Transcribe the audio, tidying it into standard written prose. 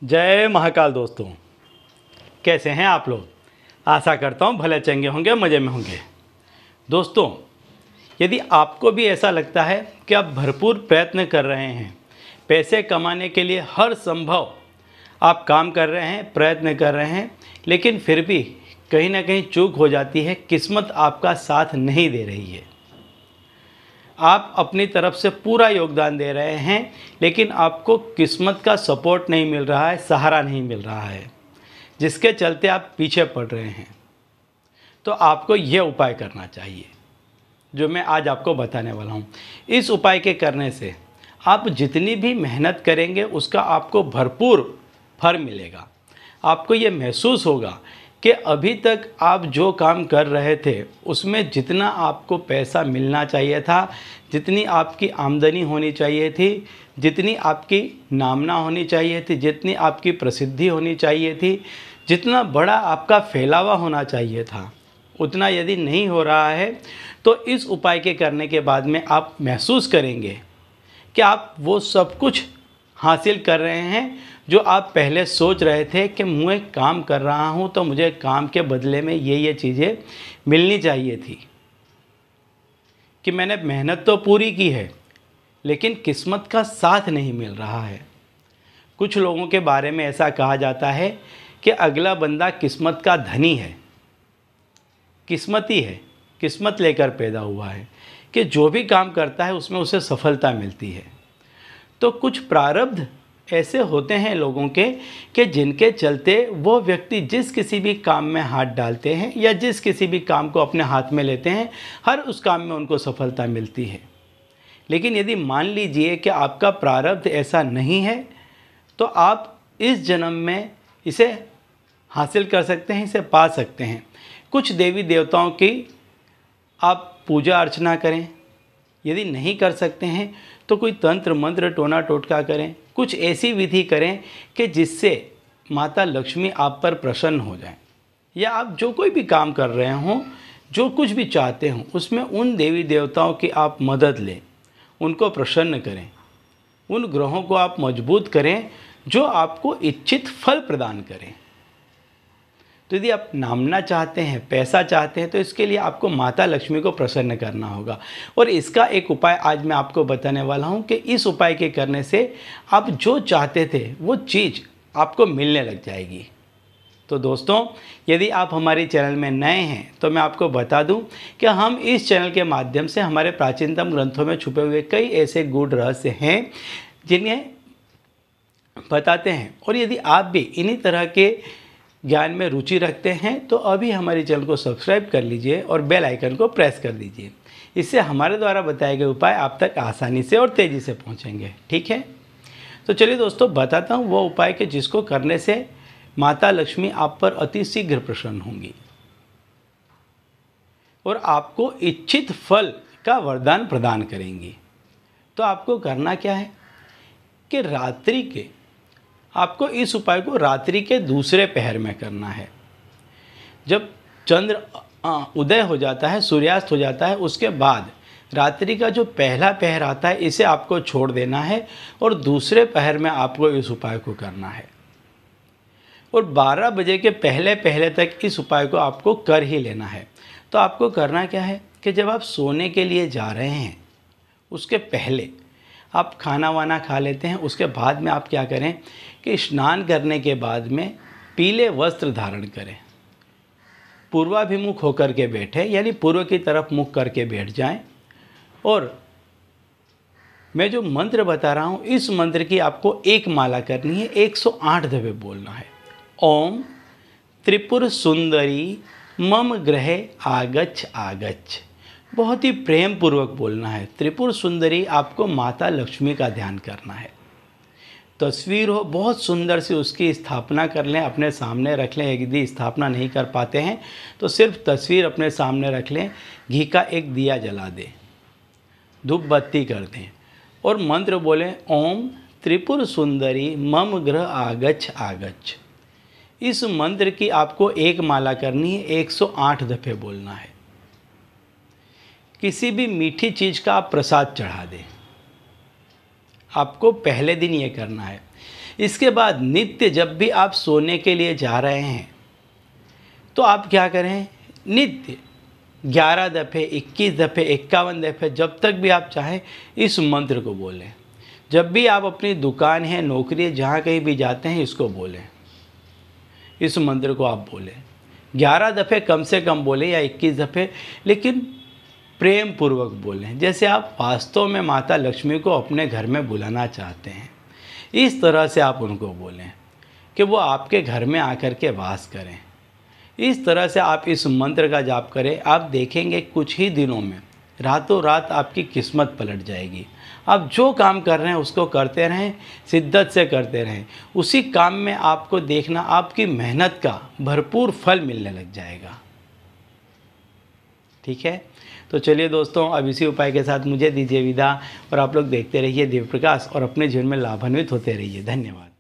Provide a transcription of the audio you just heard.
जय महाकाल दोस्तों, कैसे हैं आप लोग। आशा करता हूँ भले चंगे होंगे, मज़े में होंगे। दोस्तों, यदि आपको भी ऐसा लगता है कि आप भरपूर प्रयत्न कर रहे हैं, पैसे कमाने के लिए हर संभव आप काम कर रहे हैं, प्रयत्न कर रहे हैं, लेकिन फिर भी कहीं ना कहीं चूक हो जाती है, किस्मत आपका साथ नहीं दे रही है। आप अपनी तरफ से पूरा योगदान दे रहे हैं, लेकिन आपको किस्मत का सपोर्ट नहीं मिल रहा है, सहारा नहीं मिल रहा है, जिसके चलते आप पीछे पड़ रहे हैं। तो आपको यह उपाय करना चाहिए जो मैं आज आपको बताने वाला हूँ। इस उपाय के करने से आप जितनी भी मेहनत करेंगे उसका आपको भरपूर फल मिलेगा। आपको ये महसूस होगा कि अभी तक आप जो काम कर रहे थे उसमें जितना आपको पैसा मिलना चाहिए था, जितनी आपकी आमदनी होनी चाहिए थी, जितनी आपकी नामना होनी चाहिए थी, जितनी आपकी प्रसिद्धि होनी चाहिए थी, जितना बड़ा आपका फैलावा होना चाहिए था, उतना यदि नहीं हो रहा है तो इस उपाय के करने के बाद में आप महसूस करेंगे कि आप वो सब कुछ हासिल कर रहे हैं जो आप पहले सोच रहे थे कि मैं काम कर रहा हूँ तो मुझे काम के बदले में ये चीज़ें मिलनी चाहिए थी, कि मैंने मेहनत तो पूरी की है लेकिन किस्मत का साथ नहीं मिल रहा है। कुछ लोगों के बारे में ऐसा कहा जाता है कि अगला बंदा किस्मत का धनी है, किस्मती है, किस्मत लेकर पैदा हुआ है, कि जो भी काम करता है उसमें उसे सफलता मिलती है। तो कुछ प्रारब्ध ऐसे होते हैं लोगों के कि जिनके चलते वो व्यक्ति जिस किसी भी काम में हाथ डालते हैं या जिस किसी भी काम को अपने हाथ में लेते हैं, हर उस काम में उनको सफलता मिलती है। लेकिन यदि मान लीजिए कि आपका प्रारब्ध ऐसा नहीं है तो आप इस जन्म में इसे हासिल कर सकते हैं, इसे पा सकते हैं। कुछ देवी देवताओं की आप पूजा अर्चना करें, यदि नहीं कर सकते हैं तो कोई तंत्र मंत्र टोना टोटका करें, कुछ ऐसी विधि करें कि जिससे माता लक्ष्मी आप पर प्रसन्न हो जाएं। या आप जो कोई भी काम कर रहे हों, जो कुछ भी चाहते हों, उसमें उन देवी देवताओं की आप मदद लें, उनको प्रसन्न करें, उन ग्रहों को आप मजबूत करें जो आपको इच्छित फल प्रदान करें। तो यदि आप नामना चाहते हैं, पैसा चाहते हैं, तो इसके लिए आपको माता लक्ष्मी को प्रसन्न करना होगा। और इसका एक उपाय आज मैं आपको बताने वाला हूं कि इस उपाय के करने से आप जो चाहते थे वो चीज़ आपको मिलने लग जाएगी। तो दोस्तों, यदि आप हमारे चैनल में नए हैं तो मैं आपको बता दूं कि हम इस चैनल के माध्यम से हमारे प्राचीनतम ग्रंथों में छुपे हुए कई ऐसे गूढ़ रहस्य हैं जिन्हें बताते हैं। और यदि आप भी इन्हीं तरह के ज्ञान में रुचि रखते हैं तो अभी हमारे चैनल को सब्सक्राइब कर लीजिए और बेल आइकन को प्रेस कर दीजिए। इससे हमारे द्वारा बताए गए उपाय आप तक आसानी से और तेज़ी से पहुंचेंगे। ठीक है, तो चलिए दोस्तों, बताता हूं वो उपाय के जिसको करने से माता लक्ष्मी आप पर अति शीघ्र प्रसन्न होंगी और आपको इच्छित फल का वरदान प्रदान करेंगी। तो आपको करना क्या है कि आपको इस उपाय को रात्रि के दूसरे पहर में करना है। जब चंद्र उदय हो जाता है, सूर्यास्त हो जाता है, उसके बाद रात्रि का जो पहला पहर आता है इसे आपको छोड़ देना है और दूसरे पहर में आपको इस उपाय को करना है। और 12 बजे के पहले पहले तक इस उपाय को आपको कर ही लेना है। तो आपको करना क्या है कि जब आप सोने के लिए जा रहे हैं उसके पहले आप खाना वाना खा लेते हैं, उसके बाद में आप क्या करें कि स्नान करने के बाद में पीले वस्त्र धारण करें, पूर्वाभिमुख होकर के बैठे, यानी पूर्व की तरफ मुख करके बैठ जाएं। और मैं जो मंत्र बता रहा हूँ इस मंत्र की आपको एक माला करनी है, 108 दफ़े बोलना है। ओम त्रिपुर सुंदरी मम ग्रहे आगच्छ आगच्छ। बहुत ही प्रेम पूर्वक बोलना है। त्रिपुर सुंदरी आपको माता लक्ष्मी का ध्यान करना है। तस्वीर हो बहुत सुंदर सी, उसकी स्थापना कर लें, अपने सामने रख लें। यदि स्थापना नहीं कर पाते हैं तो सिर्फ तस्वीर अपने सामने रख लें, घी का एक दिया जला दें, धूप बत्ती कर दें और मंत्र बोलें, ओम त्रिपुर सुंदरी मम ग्रह आगच्छ आगच्छ। इस मंत्र की आपको एक माला करनी है, 108 दफ़े बोलना है। किसी भी मीठी चीज़ का आप प्रसाद चढ़ा दें। आपको पहले दिन ये करना है। इसके बाद नित्य जब भी आप सोने के लिए जा रहे हैं तो आप क्या करें, नित्य 11 दफ़े, 21 दफ़े, 51 दफ़े, जब तक भी आप चाहें इस मंत्र को बोलें। जब भी आप अपनी दुकान है, नौकरी है, जहाँ कहीं भी जाते हैं, इसको बोलें, इस मंत्र को आप बोलें। 11 दफ़े कम से कम बोलें या 21 दफ़े, लेकिन प्रेम पूर्वक बोलें, जैसे आप वास्तव में माता लक्ष्मी को अपने घर में बुलाना चाहते हैं। इस तरह से आप उनको बोलें कि वो आपके घर में आकर के वास करें। इस तरह से आप इस मंत्र का जाप करें, आप देखेंगे कुछ ही दिनों में रातों रात आपकी किस्मत पलट जाएगी। आप जो काम कर रहे हैं उसको करते रहें, शिद्दत से करते रहें। उसी काम में आपको देखना आपकी मेहनत का भरपूर फल मिलने लग जाएगा। ठीक है, तो चलिए दोस्तों, अब इसी उपाय के साथ मुझे दीजिए विदा और आप लोग देखते रहिए दिव्य प्रकाश और अपने जीवन में लाभान्वित होते रहिए। धन्यवाद।